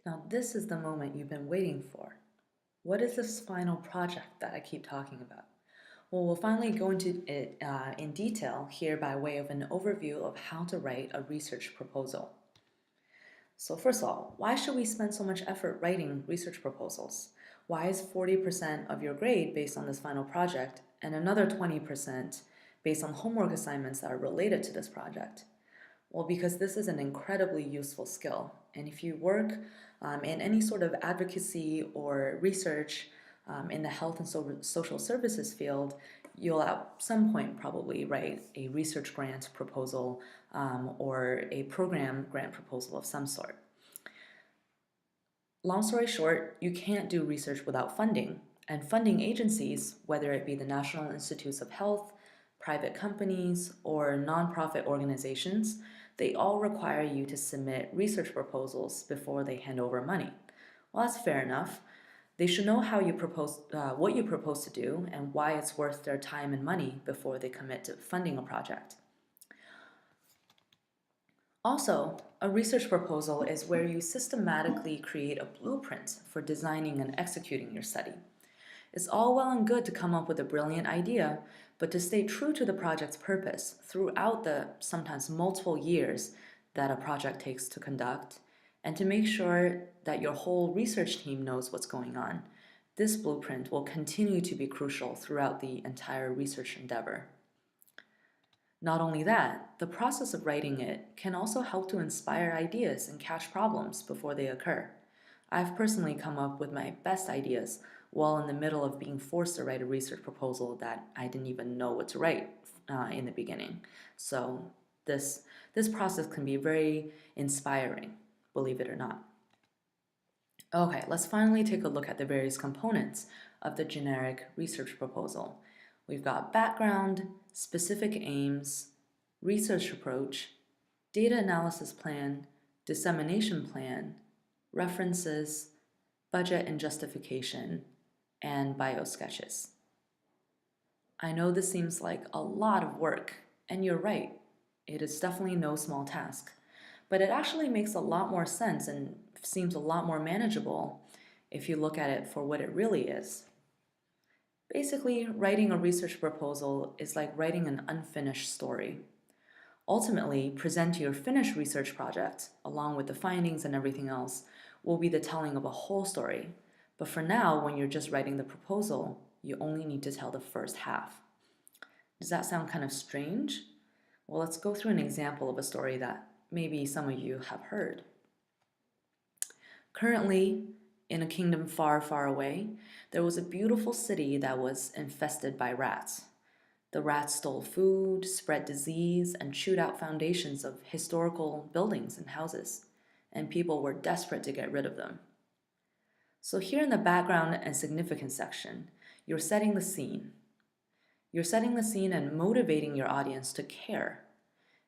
Now, this is the moment you've been waiting for. What is this final project that I keep talking about? Well, we'll finally go into it in detail here by way of an overview of how to write a research proposal. So first of all, why should we spend so much effort writing research proposals? Why is 40% of your grade based on this final project and another 20% based on homework assignments that are related to this project? Well, because this is an incredibly useful skill. And if you work in any sort of advocacy or research in the health and social services field, you'll at some point probably write a research grant proposal or a program grant proposal of some sort. Long story short, you can't do research without funding. And funding agencies, whether it be the National Institutes of Health, private companies, or nonprofit organizations, they all require you to submit research proposals before they hand over money. Well, that's fair enough. They should know what you propose to do and why it's worth their time and money before they commit to funding a project. Also, a research proposal is where you systematically create a blueprint for designing and executing your study. It's all well and good to come up with a brilliant idea, but to stay true to the project's purpose throughout the sometimes multiple years that a project takes to conduct, and to make sure that your whole research team knows what's going on, this blueprint will continue to be crucial throughout the entire research endeavor. Not only that, the process of writing it can also help to inspire ideas and catch problems before they occur. I've personally come up with my best ideas while in the middle of being forced to write a research proposal that I didn't even know what to write in the beginning. So this process can be very inspiring, believe it or not. Okay, let's finally take a look at the various components of the generic research proposal. We've got background, specific aims, research approach, data analysis plan, dissemination plan, references, budget and justification, and biosketches. I know this seems like a lot of work, and you're right, it is definitely no small task, but it actually makes a lot more sense and seems a lot more manageable if you look at it for what it really is. Basically, writing a research proposal is like writing an unfinished story. Ultimately, present your finished research project, along with the findings and everything else, will be the telling of a whole story. But for now, when you're just writing the proposal, you only need to tell the first half. Does that sound kind of strange? Well, let's go through an example of a story that maybe some of you have heard. Currently, in a kingdom far, far away, there was a beautiful city that was infested by rats. The rats stole food, spread disease, and chewed out foundations of historical buildings and houses, and people were desperate to get rid of them. So here in the background and significance section, you're setting the scene. You're setting the scene and motivating your audience to care.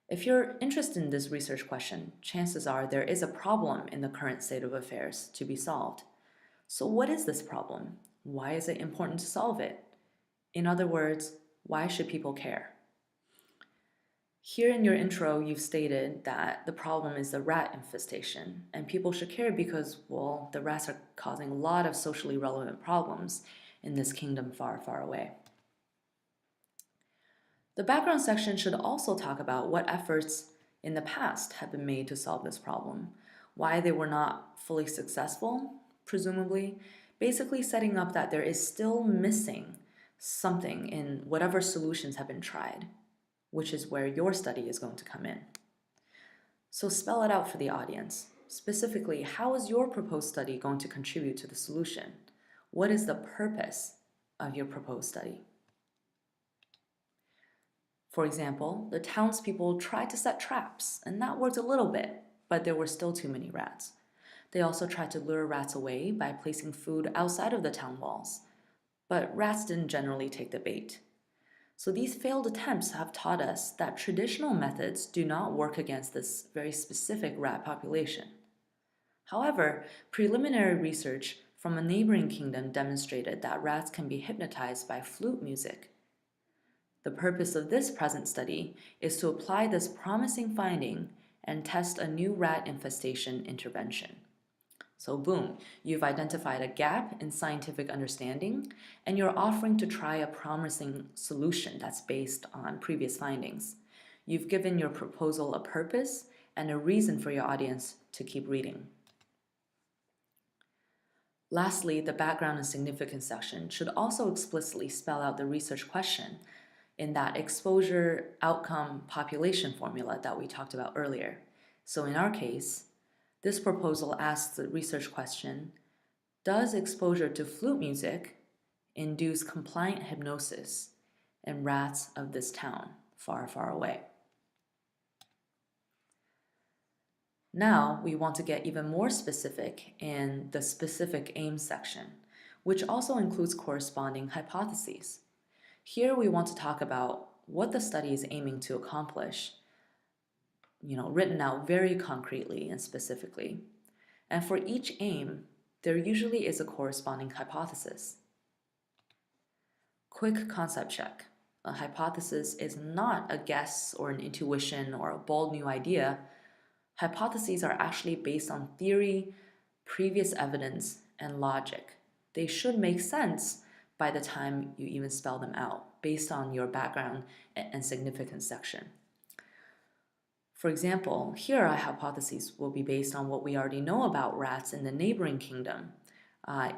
If you're interested in this research question, chances are there is a problem in the current state of affairs to be solved. So what is this problem? Why is it important to solve it? In other words, why should people care? Here in your intro, you've stated that the problem is the rat infestation, and people should care because, well, the rats are causing a lot of socially relevant problems in this kingdom far, far away. The background section should also talk about what efforts in the past have been made to solve this problem, why they were not fully successful, presumably, basically setting up that there is still missing something in whatever solutions have been tried, which is where your study is going to come in. So spell it out for the audience. Specifically, how is your proposed study going to contribute to the solution? What is the purpose of your proposed study? For example, the townspeople tried to set traps, and that worked a little bit, but there were still too many rats. They also tried to lure rats away by placing food outside of the town walls, but rats didn't generally take the bait. So these failed attempts have taught us that traditional methods do not work against this very specific rat population. However, preliminary research from a neighboring kingdom demonstrated that rats can be hypnotized by flute music. The purpose of this present study is to apply this promising finding and test a new rat infestation intervention. So boom, you've identified a gap in scientific understanding, and you're offering to try a promising solution that's based on previous findings. You've given your proposal a purpose and a reason for your audience to keep reading. Lastly, the background and significance section should also explicitly spell out the research question in that exposure outcome population formula that we talked about earlier. So in our case, this proposal asks the research question, does exposure to flute music induce compliant hypnosis in rats of this town, far, far away? Now we want to get even more specific in the specific aim section, which also includes corresponding hypotheses. Here we want to talk about what the study is aiming to accomplish, written out very concretely and specifically. And for each aim, there usually is a corresponding hypothesis. Quick concept check. A hypothesis is not a guess or an intuition or a bold new idea. Hypotheses are actually based on theory, previous evidence, and logic. They should make sense by the time you even spell them out, based on your background and significance section. For example, here our hypotheses will be based on what we already know about rats in the neighboring kingdom,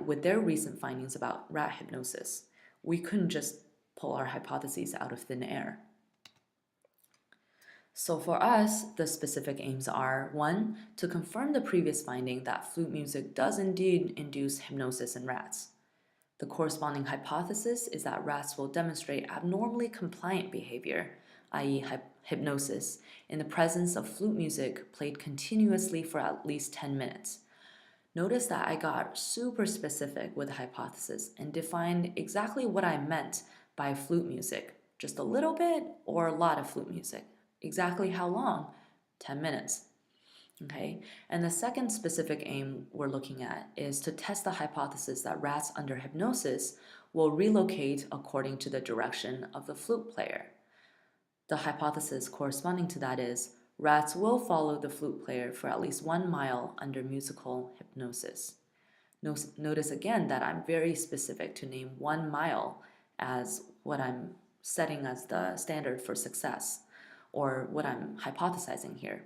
with their recent findings about rat hypnosis. We couldn't just pull our hypotheses out of thin air. So for us, the specific aims are 1. To confirm the previous finding that flute music does indeed induce hypnosis in rats. The corresponding hypothesis is that rats will demonstrate abnormally compliant behavior, i.e. hypnosis, in the presence of flute music played continuously for at least 10 minutes. Notice that I got super specific with the hypothesis and defined exactly what I meant by flute music, just a little bit or a lot of flute music. Exactly how long? 10 minutes. Okay, and the second specific aim we're looking at is to test the hypothesis that rats under hypnosis will relocate according to the direction of the flute player. The hypothesis corresponding to that is rats will follow the flute player for at least 1 mile under musical hypnosis. Notice again that I'm very specific to name 1 mile as what I'm setting as the standard for success, or what I'm hypothesizing here.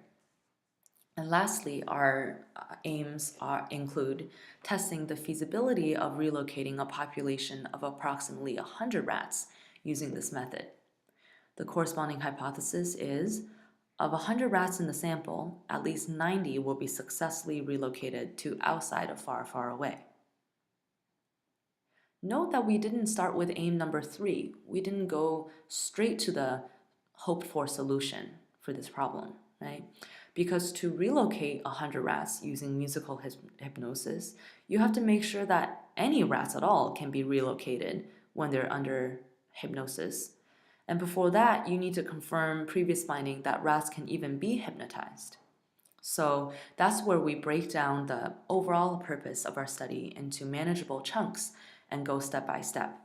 And lastly, our aims include testing the feasibility of relocating a population of approximately 100 rats using this method. The corresponding hypothesis is, of 100 rats in the sample, at least 90 will be successfully relocated to outside of far, far away. Note that we didn't start with aim number 3. We didn't go straight to the hoped for solution for this problem, right? Because to relocate 100 rats using musical hypnosis, you have to make sure that any rats at all can be relocated when they're under hypnosis. And before that, you need to confirm previous finding that rats can even be hypnotized. So that's where we break down the overall purpose of our study into manageable chunks and go step by step.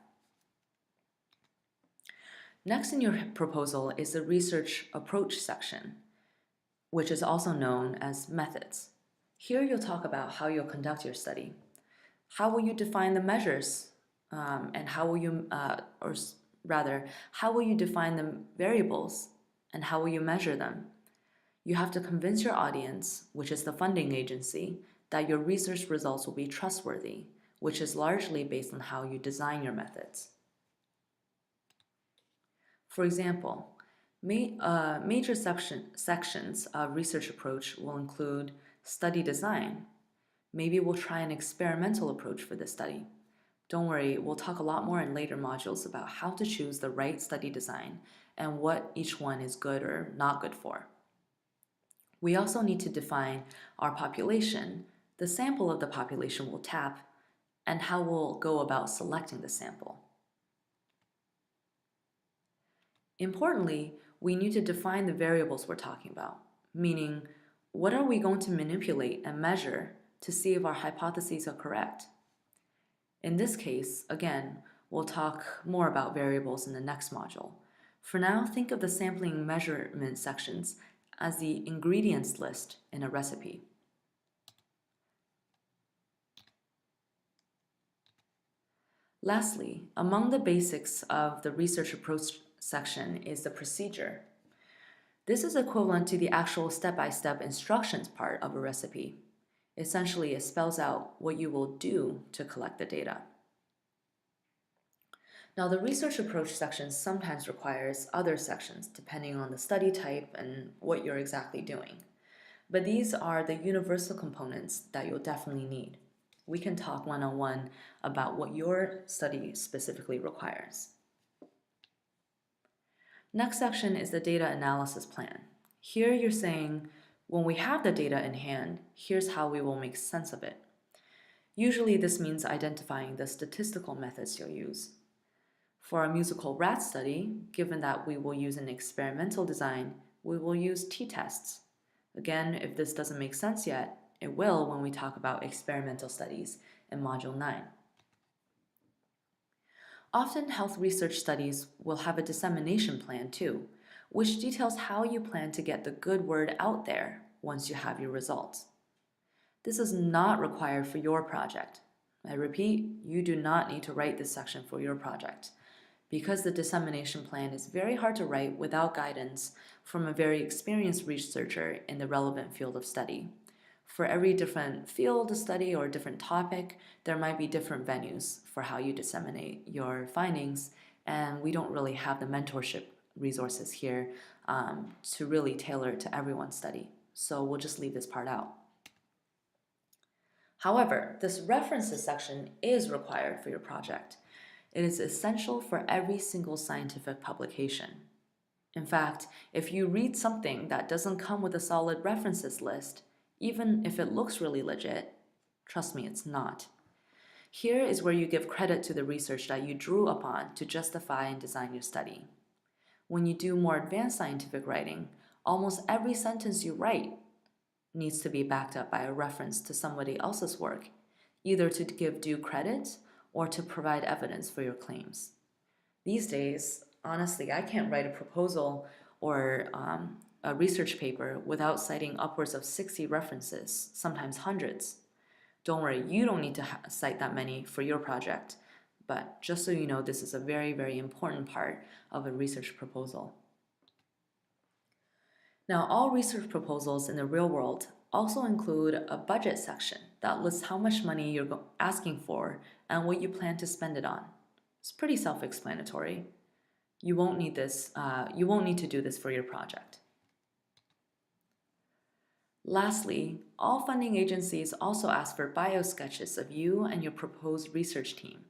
Next in your proposal is the research approach section, which is also known as methods. Here you'll talk about how you'll conduct your study. How will you define the measures, and how will you define the variables, and how will you measure them? You have to convince your audience, which is the funding agency, that your research results will be trustworthy, which is largely based on how you design your methods. For example, major sections of research approach will include study design. Maybe we'll try an experimental approach for this study. Don't worry, we'll talk a lot more in later modules about how to choose the right study design and what each one is good or not good for. We also need to define our population, the sample of the population we'll tap, and how we'll go about selecting the sample. Importantly, we need to define the variables we're talking about, meaning what are we going to manipulate and measure to see if our hypotheses are correct. In this case, again, we'll talk more about variables in the next module. For now, think of the sampling measurement sections as the ingredients list in a recipe. Lastly, among the basics of the research approach section is the procedure. This is equivalent to the actual step-by-step instructions part of a recipe. Essentially, it spells out what you will do to collect the data. Now, the research approach section sometimes requires other sections depending on the study type and what you're exactly doing. But these are the universal components that you'll definitely need. We can talk one-on-one about what your study specifically requires. Next section is the data analysis plan. Here you're saying, when we have the data in hand, here's how we will make sense of it. Usually this means identifying the statistical methods you'll use. For our musical rat study, given that we will use an experimental design, we will use t-tests. Again, if this doesn't make sense yet, it will when we talk about experimental studies in Module 9. Often, health research studies will have a dissemination plan too, which details how you plan to get the good word out there once you have your results. This is not required for your project. I repeat, you do not need to write this section for your project, because the dissemination plan is very hard to write without guidance from a very experienced researcher in the relevant field of study. For every different field of study or different topic, there might be different venues for how you disseminate your findings, and we don't really have the mentorship resources here to really tailor it to everyone's study. So we'll just leave this part out. However, this references section is required for your project. It is essential for every single scientific publication. In fact, if you read something that doesn't come with a solid references list, even if it looks really legit, trust me, it's not. Here is where you give credit to the research that you drew upon to justify and design your study. When you do more advanced scientific writing, almost every sentence you write needs to be backed up by a reference to somebody else's work, either to give due credit or to provide evidence for your claims. These days, honestly, I can't write a proposal or a research paper without citing upwards of 60 references, sometimes hundreds. Don't worry, you don't need to cite that many for your project, but just so you know, this is a very, very important part of a research proposal. Now, all research proposals in the real world also include a budget section that lists how much money you're asking for and what you plan to spend it on. It's pretty self-explanatory. You won't need to do this for your project. Lastly, all funding agencies also ask for bio-sketches of you and your proposed research team.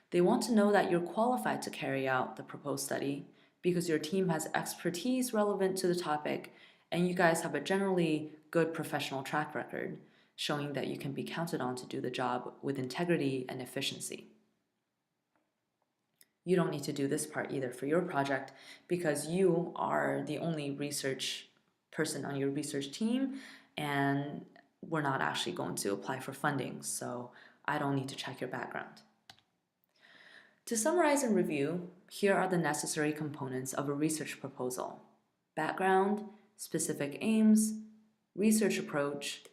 They want to know that you're qualified to carry out the proposed study because your team has expertise relevant to the topic and you guys have a generally good professional track record, showing that you can be counted on to do the job with integrity and efficiency. You don't need to do this part either for your project because you are the only research person on your research team and we're not actually going to apply for funding, so I don't need to check your background. To summarize and review, here are the necessary components of a research proposal: background, specific aims, research approach,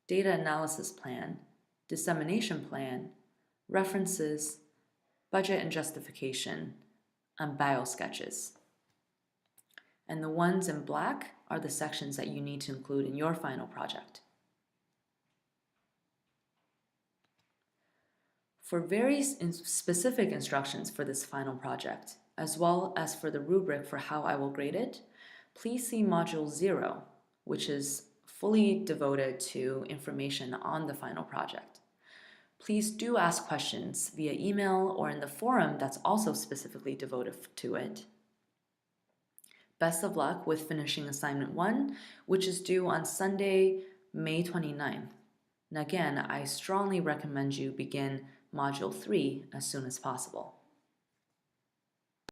data analysis plan, dissemination plan, references, budget and justification, and bio-sketches. And the ones in black are the sections that you need to include in your final project. For very specific instructions for this final project, as well as for the rubric for how I will grade it, please see Module 0, which is fully devoted to information on the final project. Please do ask questions via email or in the forum that's also specifically devoted to it. Best of luck with finishing Assignment 1, which is due on Sunday, May 29th. And again, I strongly recommend you begin Module 3 as soon as possible.